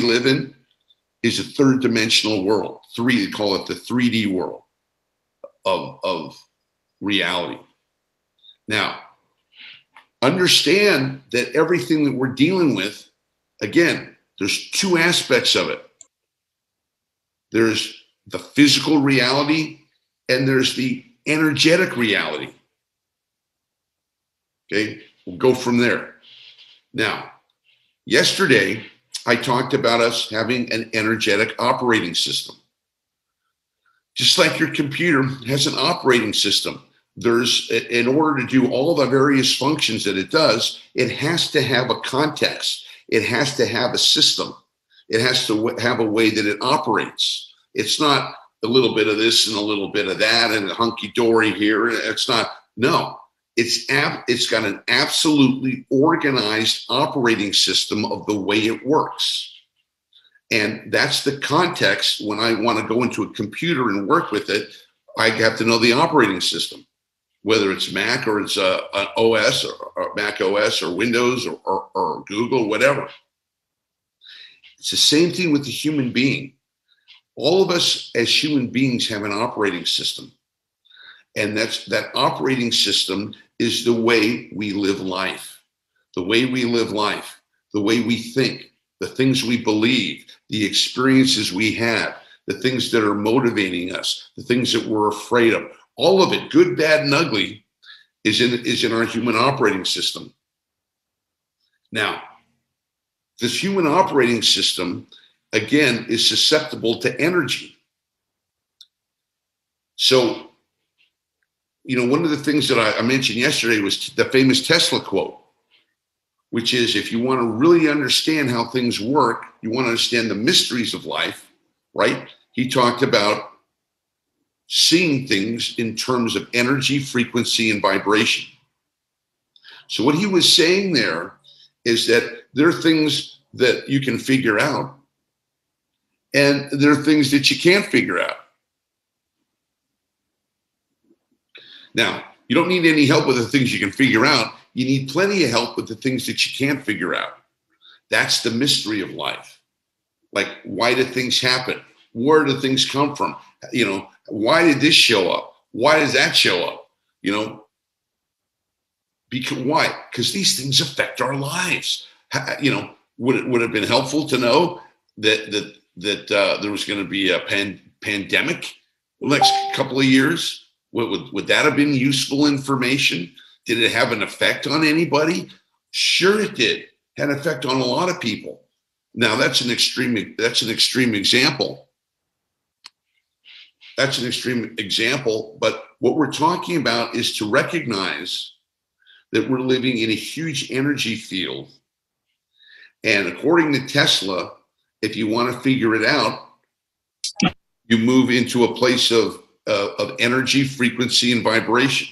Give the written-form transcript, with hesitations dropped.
live in is a third dimensional world. They call it the 3D world of reality. Now, understand that everything that we're dealing with, again, there's two aspects of it. There's the physical reality and there's the energetic reality. Okay, we'll go from there. Now, yesterday, I talked about us having an energetic operating system. Just like your computer has an operating system, in order to do all the various functions that it does, it has to have a context. It has to have a system. It has to have a way that it operates. It's not a little bit of this and a little bit of that and a hunky-dory here. It's not, no. It's got an absolutely organized operating system of the way it works. And that's the context. When I want to go into a computer and work with it, I have to know the operating system, whether it's Mac or it's an OS or Mac OS or Windows or Google, whatever. It's the same thing with the human being. All of us as human beings have an operating system. And that operating system is the way we live life, the way we live life, the way we think, the things we believe, the experiences we have, the things that are motivating us, the things that we're afraid of. All of it, good, bad, and ugly, is in our human operating system. Now, this human operating system, again, is susceptible to energy. So, one of the things that I mentioned yesterday was the famous Tesla quote, which is, if you want to really understand how things work, you want to understand the mysteries of life, right? He talked about seeing things in terms of energy, frequency, and vibration. So what he was saying there is that there are things that you can figure out, and there are things that you can't figure out. Now, you don't need any help with the things you can figure out. You need plenty of help with the things that you can't figure out. That's the mystery of life. Like, why do things happen? Where do things come from? Why did this show up? Why does that show up? Because why? Because these things affect our lives. Would it have been helpful to know that there was going to be a pandemic the next couple of years? Would that have been useful information? Did it have an effect on anybody? Sure, it did. Had an effect on a lot of people. Now that's an extreme example. That's an extreme example. But what we're talking about is to recognize that we're living in a huge energy field. And according to Tesla, if you want to figure it out, you move into a place of energy, frequency, and vibration.